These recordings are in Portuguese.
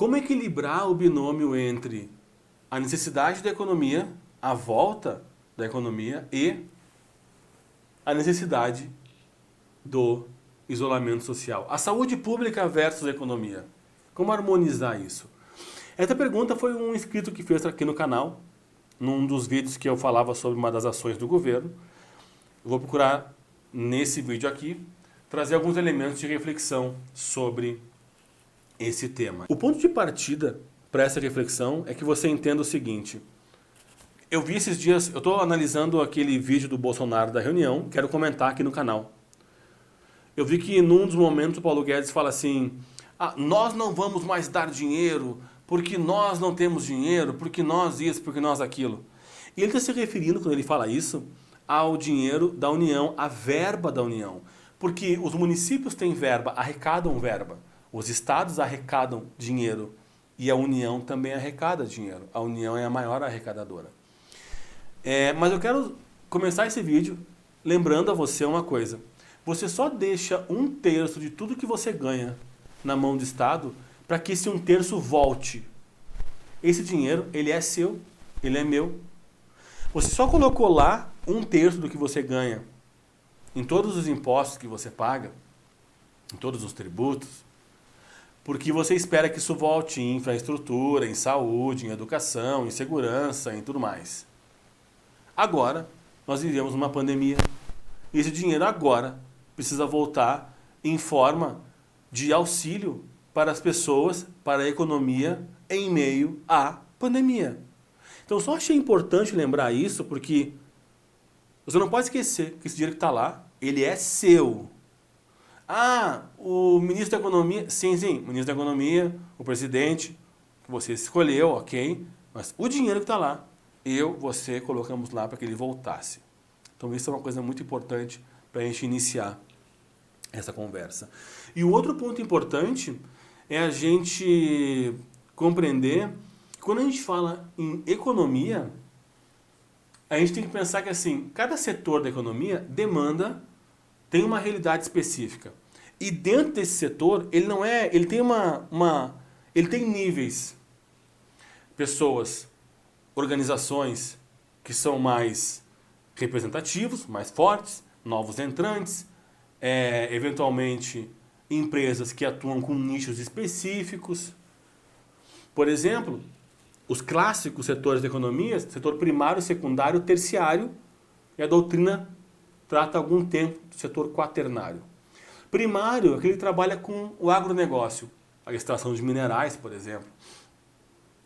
como equilibrar o binômio entre a necessidade da economia, a volta da economia e a necessidade do isolamento social. A saúde pública versus a economia. Como harmonizar isso? Essa pergunta foi um inscrito que fez aqui no canal, num dos vídeos que eu falava sobre uma das ações do governo. Eu vou procurar, nesse vídeo aqui, trazer alguns elementos de reflexão sobre esse tema. O ponto de partida para essa reflexão é que você entenda o seguinte. Eu vi esses dias, eu estou analisando aquele vídeo do Bolsonaro da reunião, quero comentar aqui no canal. Eu vi que num dos momentos o Paulo Guedes fala assim, nós não vamos mais dar dinheiro, porque nós não temos dinheiro, porque nós isso, porque nós aquilo. E ele está se referindo, quando ele fala isso, ao dinheiro da União, à verba da União. Porque os municípios têm verba, arrecadam verba. Os estados arrecadam dinheiro. E a União também arrecada dinheiro. A União é a maior arrecadadora. Mas eu quero começar esse vídeo lembrando a você uma coisa. Você só deixa 1/3 de tudo que você ganha na mão do Estado para que esse 1/3 volte. Esse dinheiro, ele é seu, ele é meu. Você só colocou lá 1/3 do que você ganha em todos os impostos que você paga, em todos os tributos, porque você espera que isso volte em infraestrutura, em saúde, em educação, em segurança, em tudo mais. Agora, nós vivemos uma pandemia. E esse dinheiro agora precisa voltar em forma de auxílio para as pessoas, para a economia, em meio à pandemia. Então, só achei importante lembrar isso, porque você não pode esquecer que esse dinheiro que está lá, ele é seu. O ministro da Economia, sim, o ministro da Economia, o presidente, que você escolheu, ok, mas o dinheiro que está lá, você colocamos lá para que ele voltasse. Então, isso é uma coisa muito importante para a gente iniciar essa conversa. E o outro ponto importante é a gente compreender que quando a gente fala em economia, a gente tem que pensar que assim, cada setor da economia tem uma realidade específica. E dentro desse setor, ele tem níveis, pessoas, organizações que são mais representativos, mais fortes, novos entrantes, eventualmente empresas que atuam com nichos específicos. Por exemplo, os clássicos setores da economia, setor primário, secundário, terciário, e a doutrina trata há algum tempo do setor quaternário. Primário é aquele que trabalha com o agronegócio, a extração de minerais, por exemplo.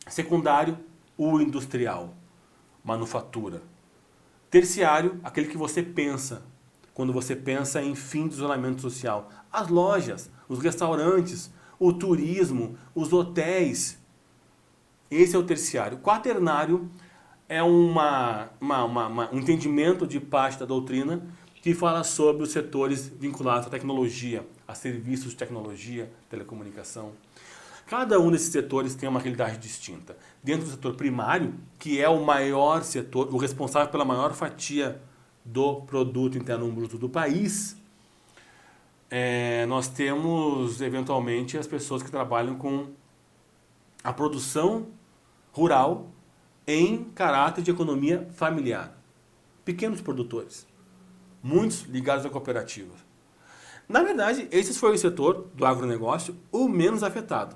Secundário, o industrial, manufatura. Terciário, aquele que você pensa, quando você pensa em fim do isolamento social. As lojas, os restaurantes, o turismo, os hotéis. Esse é o terciário. O quaternário é um entendimento de parte da doutrina que fala sobre os setores vinculados à tecnologia, a serviços de tecnologia, telecomunicação. Cada um desses setores tem uma realidade distinta. Dentro do setor primário, que é o maior setor, o responsável pela maior fatia do produto interno bruto do país, nós temos, eventualmente, as pessoas que trabalham com a produção rural em caráter de economia familiar. Pequenos produtores, muitos ligados a cooperativas. Na verdade, esse foi o setor do agronegócio o menos afetado.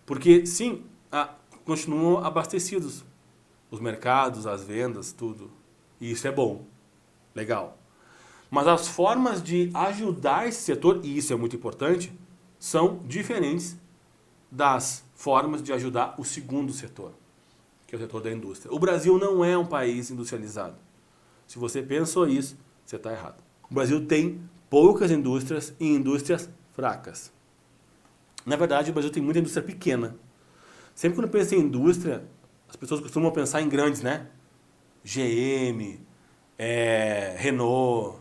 Porque, sim, continuam abastecidos os mercados, as vendas, tudo. E isso é bom, legal. Mas as formas de ajudar esse setor, e isso é muito importante, são diferentes das formas de ajudar o segundo setor, que é o setor da indústria. O Brasil não é um país industrializado. Se você pensou isso, você está errado. O Brasil tem poucas indústrias e indústrias fracas. Na verdade, o Brasil tem muita indústria pequena. Sempre quando pensa em indústria, as pessoas costumam pensar em grandes, né? GM, Renault,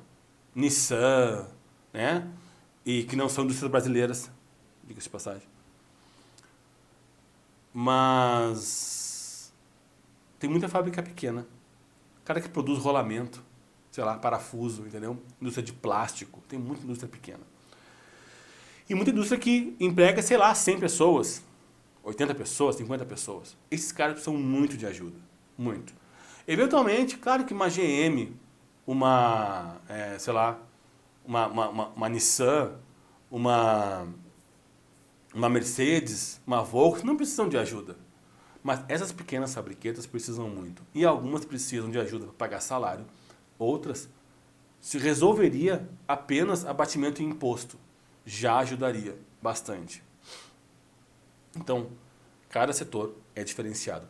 Nissan, né? E que não são indústrias brasileiras, diga-se de passagem. Mas tem muita fábrica pequena. Cara que produz rolamento, sei lá, parafuso, entendeu? Indústria de plástico, tem muita indústria pequena. E muita indústria que emprega, sei lá, 100 pessoas. 80 pessoas, 50 pessoas. Esses caras precisam muito de ajuda. Muito. Eventualmente, claro que uma GM, sei lá, uma Nissan, uma Mercedes, uma Volkswagen, não precisam de ajuda. Mas essas pequenas fabriquetas precisam muito. E algumas precisam de ajuda para pagar salário. Outras se resolveria apenas abatimento em imposto. Já ajudaria bastante. Então, cada setor é diferenciado.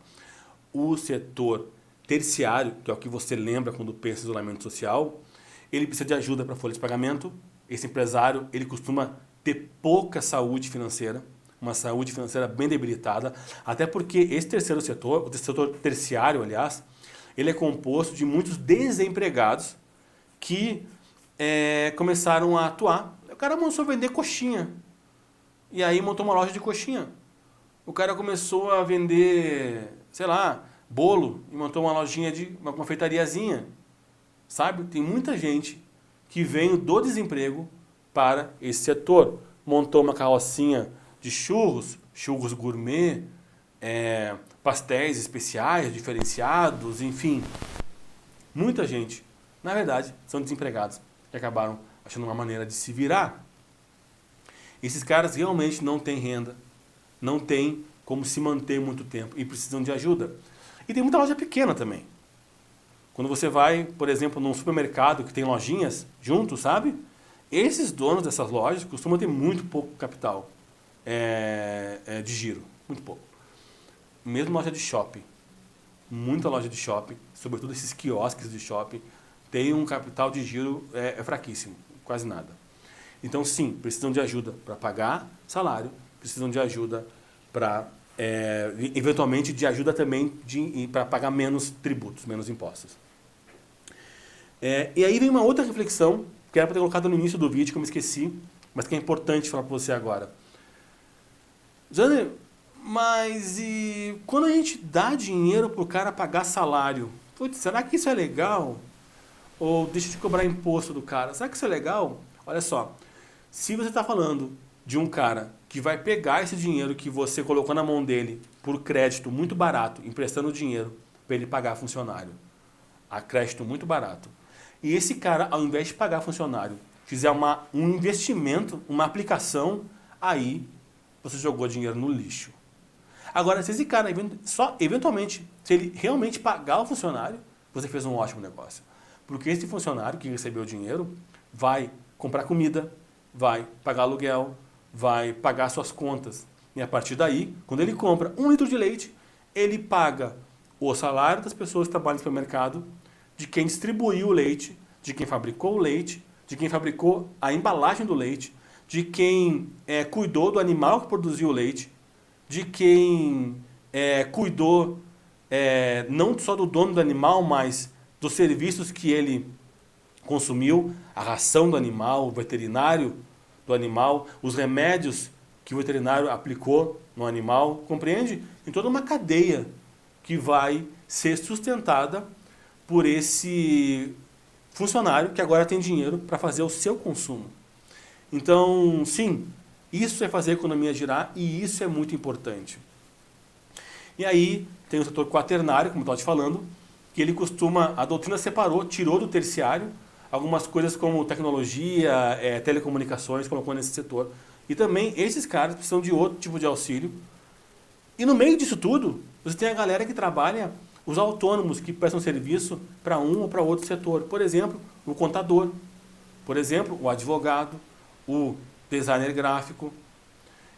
O setor terciário, que é o que você lembra quando pensa em isolamento social, ele precisa de ajuda para folha de pagamento. Esse empresário, ele costuma ter pouca saúde financeira, uma saúde financeira bem debilitada, até porque esse terceiro setor, o setor terciário, aliás, ele é composto de muitos desempregados que começaram a atuar. O cara começou a vender coxinha, e aí montou uma loja de coxinha. O cara começou a vender, sei lá, bolo, e montou uma lojinha de uma confeitariazinha. Sabe? Tem muita gente que veio do desemprego para esse setor. Montou uma carrocinha de churros, churros gourmet, pastéis especiais, diferenciados, enfim. Muita gente, na verdade, são desempregados que acabaram achando uma maneira de se virar. Esses caras realmente não têm renda, não têm como se manter muito tempo e precisam de ajuda. E tem muita loja pequena também. Quando você vai, por exemplo, num supermercado que tem lojinhas juntos, sabe? Esses donos dessas lojas costumam ter muito pouco capital de giro, muito pouco. Mesmo loja de shopping, muita loja de shopping, sobretudo esses quiosques de shopping, tem um capital de giro fraquíssimo, quase nada. Então, sim, precisam de ajuda para pagar salário, precisam de ajuda para, eventualmente, de ajuda também para pagar menos tributos, menos impostos. E aí vem uma outra reflexão, que era para ter colocado no início do vídeo, que eu me esqueci, mas que é importante falar para você agora. Jander, mas e quando a gente dá dinheiro para o cara pagar salário, putz, será que isso é legal? Ou deixa de cobrar imposto do cara? Será que isso é legal? Olha só, se você está falando de um cara que vai pegar esse dinheiro que você colocou na mão dele por crédito muito barato, emprestando dinheiro para ele pagar funcionário, a crédito muito barato, e esse cara, ao invés de pagar funcionário, fizer um investimento, uma aplicação, aí você jogou dinheiro no lixo. Agora, se esse cara, eventualmente, se ele realmente pagar o funcionário, você fez um ótimo negócio. Porque esse funcionário que recebeu o dinheiro vai comprar comida, vai pagar aluguel, vai pagar suas contas. E a partir daí, quando ele compra 1 litro de leite, ele paga o salário das pessoas que trabalham no supermercado, de quem distribuiu o leite, de quem fabricou o leite, de quem fabricou a embalagem do leite, de quem cuidou do animal que produziu o leite, de quem cuidou não só do dono do animal, mas dos serviços que ele consumiu, a ração do animal, o veterinário do animal, os remédios que o veterinário aplicou no animal, compreende? Em toda uma cadeia que vai ser sustentada por esse funcionário que agora tem dinheiro para fazer o seu consumo. Então, sim, isso é fazer a economia girar e isso é muito importante. E aí tem o setor quaternário, como eu estava te falando, que ele costuma, a doutrina separou, tirou do terciário algumas coisas como tecnologia, telecomunicações, colocou nesse setor. E também esses caras precisam de outro tipo de auxílio. E no meio disso tudo, você tem a galera que trabalha, os autônomos que prestam serviço para um ou para outro setor. Por exemplo, o contador, por exemplo, o advogado, o designer gráfico.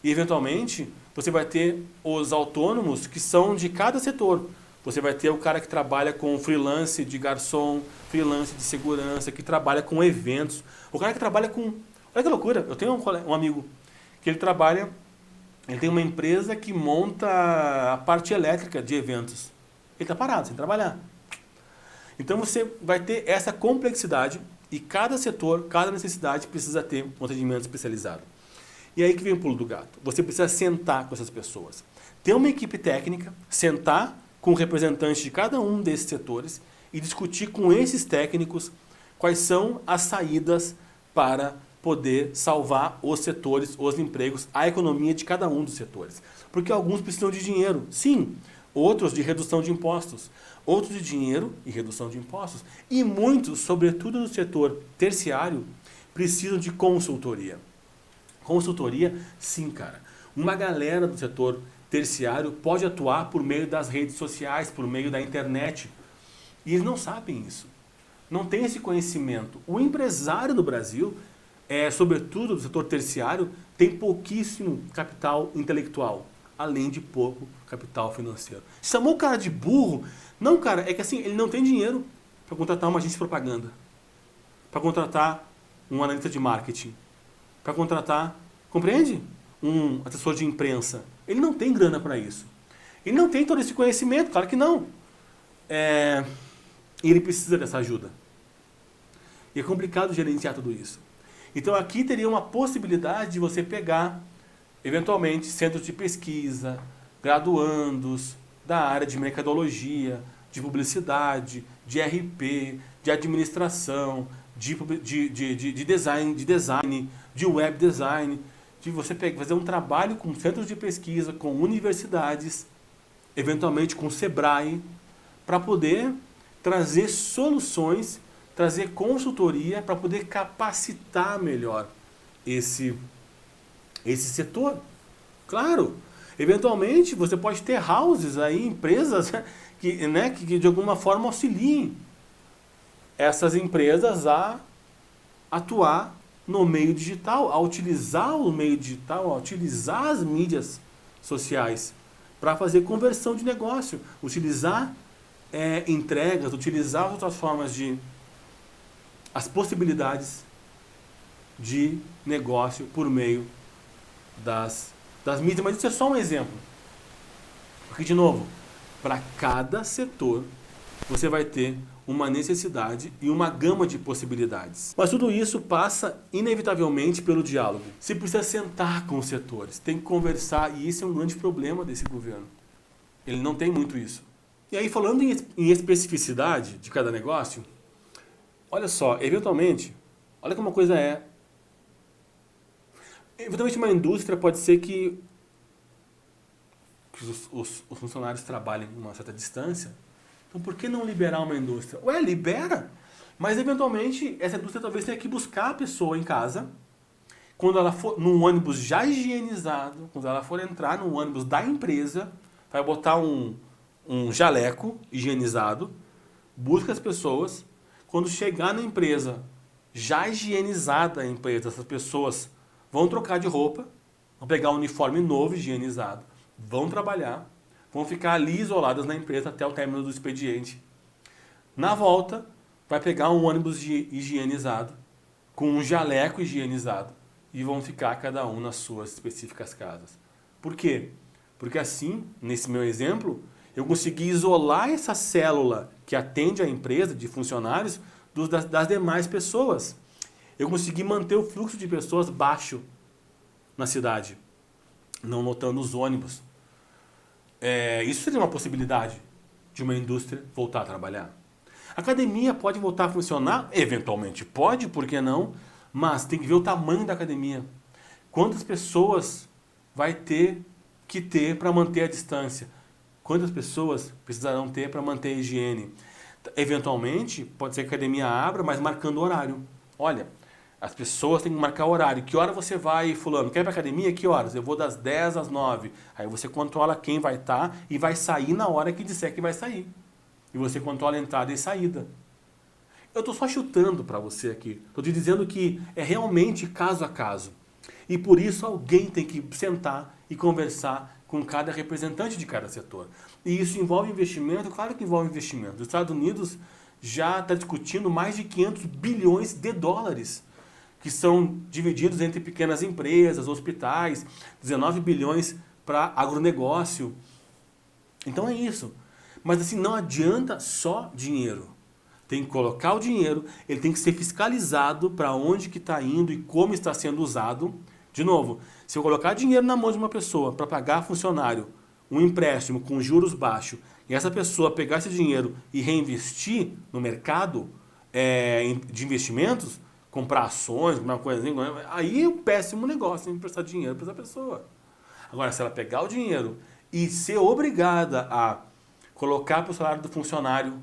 E, eventualmente, você vai ter os autônomos que são de cada setor. Você vai ter o cara que trabalha com freelance de garçom, freelance de segurança, que trabalha com eventos. O cara que trabalha com... Olha que loucura, eu tenho um amigo que ele tem uma empresa que monta a parte elétrica de eventos. Ele está parado, sem trabalhar. Então você vai ter essa complexidade e cada setor, cada necessidade precisa ter um atendimento especializado. E aí que vem o pulo do gato. Você precisa sentar com essas pessoas. Ter uma equipe técnica, sentar com representantes de cada um desses setores e discutir com esses técnicos quais são as saídas para poder salvar os setores, os empregos, a economia de cada um dos setores. Porque alguns precisam de dinheiro, sim. Outros de redução de impostos. Outros de dinheiro e redução de impostos. E muitos, sobretudo no setor terciário, precisam de consultoria. Consultoria, sim, cara. Uma galera do setor terciário pode atuar por meio das redes sociais, por meio da internet. E eles não sabem isso. Não tem esse conhecimento. O empresário do Brasil, sobretudo do setor terciário, tem pouquíssimo capital intelectual, além de pouco capital financeiro. Chamou o cara de burro? Não, cara, é que assim, ele não tem dinheiro para contratar uma agência de propaganda, para contratar um analista de marketing, para contratar, compreende? Um assessor de imprensa. Ele não tem grana para isso. Ele não tem todo esse conhecimento, claro que não. E ele precisa dessa ajuda. E é complicado gerenciar tudo isso. Então aqui teria uma possibilidade de você pegar, eventualmente, centros de pesquisa, graduandos da área de mercadologia, de publicidade, de RP, de administração, de design, de web design, de você fazer um trabalho com centros de pesquisa, com universidades, eventualmente com o Sebrae, para poder trazer soluções, trazer consultoria para poder capacitar melhor esse setor. Claro, eventualmente você pode ter houses aí, empresas que de alguma forma auxiliem essas empresas a atuar no meio digital, a utilizar o meio digital, a utilizar as mídias sociais para fazer conversão de negócio, utilizar entregas, utilizar outras formas as possibilidades de negócio por meio das mídias. Mas isso é só um exemplo. Porque, de novo, para cada setor você vai ter uma necessidade e uma gama de possibilidades. Mas tudo isso passa inevitavelmente pelo diálogo. Você precisa sentar com os setores, tem que conversar, e esse é um grande problema desse governo. Ele não tem muito isso. E aí, falando em especificidade de cada negócio, olha só, eventualmente, olha como uma coisa é. Eventualmente uma indústria pode ser que os funcionários trabalhem em uma certa distância. Então por que não liberar uma indústria? Ué, libera! Mas eventualmente essa indústria talvez tenha que buscar a pessoa em casa, quando ela for num ônibus já higienizado, quando ela for entrar no ônibus da empresa, vai botar um jaleco higienizado, busca as pessoas, quando chegar na empresa, já higienizada a empresa, essas pessoas vão trocar de roupa, vão pegar um uniforme novo, higienizado, vão trabalhar, vão ficar ali isoladas na empresa até o término do expediente. Na volta, vai pegar um ônibus higienizado, com um jaleco higienizado, e vão ficar cada um nas suas específicas casas. Por quê? Porque assim, nesse meu exemplo, eu consegui isolar essa célula que atende a empresa de funcionários das demais pessoas. Eu consegui manter o fluxo de pessoas baixo na cidade, não lotando os ônibus. Isso seria uma possibilidade de uma indústria voltar a trabalhar. A academia pode voltar a funcionar? Eventualmente pode, por que não? Mas tem que ver o tamanho da academia. Quantas pessoas vai ter que ter para manter a distância? Quantas pessoas precisarão ter para manter a higiene? Eventualmente, pode ser que a academia abra, mas marcando horário. Olha, as pessoas têm que marcar horário. Que hora você vai, fulano? Quer ir para a academia? Que horas? Eu vou das 10 às 9. Aí você controla quem vai estar e vai sair na hora que disser que vai sair. E você controla a entrada e saída. Eu estou só chutando para você aqui. Estou te dizendo que é realmente caso a caso. E por isso alguém tem que sentar e conversar com cada representante de cada setor. E isso envolve investimento? Claro que envolve investimento. Os Estados Unidos já está discutindo mais de 500 bilhões de dólares, que são divididos entre pequenas empresas, hospitais, 19 bilhões para agronegócio. Então é isso. Mas assim, não adianta só dinheiro. Tem que colocar o dinheiro, ele tem que ser fiscalizado para onde que está indo e como está sendo usado. De novo, se eu colocar dinheiro na mão de uma pessoa para pagar funcionário, um empréstimo com juros baixos, e essa pessoa pegar esse dinheiro e reinvestir no mercado de investimentos, comprar ações, uma coisa assim, aí é um péssimo negócio emprestar dinheiro para essa pessoa. Agora, se ela pegar o dinheiro e ser obrigada a colocar para o salário do funcionário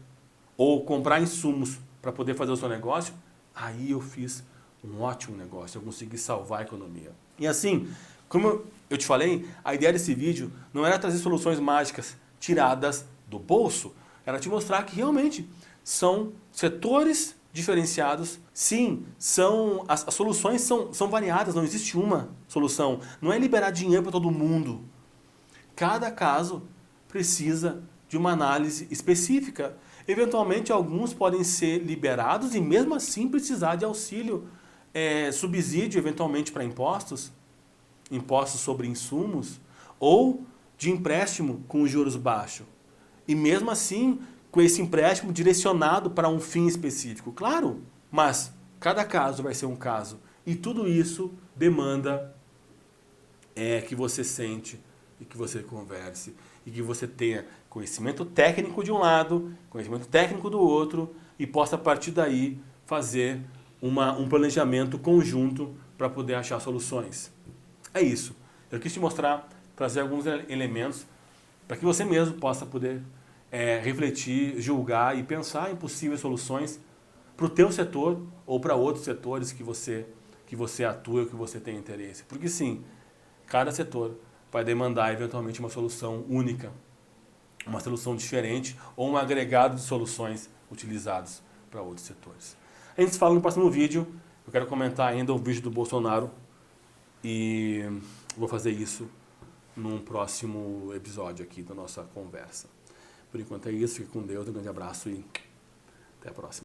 ou comprar insumos para poder fazer o seu negócio, aí eu fiz um ótimo negócio, eu consegui salvar a economia. E assim, como eu te falei, a ideia desse vídeo não era trazer soluções mágicas tiradas do bolso, era te mostrar que realmente são setores diferenciados. Sim, as soluções são variadas, não existe uma solução. Não é liberar dinheiro para todo mundo. Cada caso precisa de uma análise específica. Eventualmente, alguns podem ser liberados e mesmo assim precisar de auxílio, subsídio eventualmente para impostos sobre insumos, ou de empréstimo com juros baixos. E mesmo assim, com esse empréstimo direcionado para um fim específico. Claro, mas cada caso vai ser um caso. E tudo isso demanda que você sente e que você converse e que você tenha conhecimento técnico de um lado, conhecimento técnico do outro e possa a partir daí fazer um planejamento conjunto para poder achar soluções. É isso. Eu quis te mostrar, trazer alguns elementos para que você mesmo possa poder refletir, julgar e pensar em possíveis soluções para o teu setor ou para outros setores que você atua ou que você tem interesse. Porque sim, cada setor vai demandar eventualmente uma solução única, uma solução diferente ou um agregado de soluções utilizados para outros setores. A gente se fala no próximo vídeo. Eu quero comentar ainda o vídeo do Bolsonaro e vou fazer isso num próximo episódio aqui da nossa conversa. Por enquanto é isso, fique com Deus, um grande abraço e até a próxima.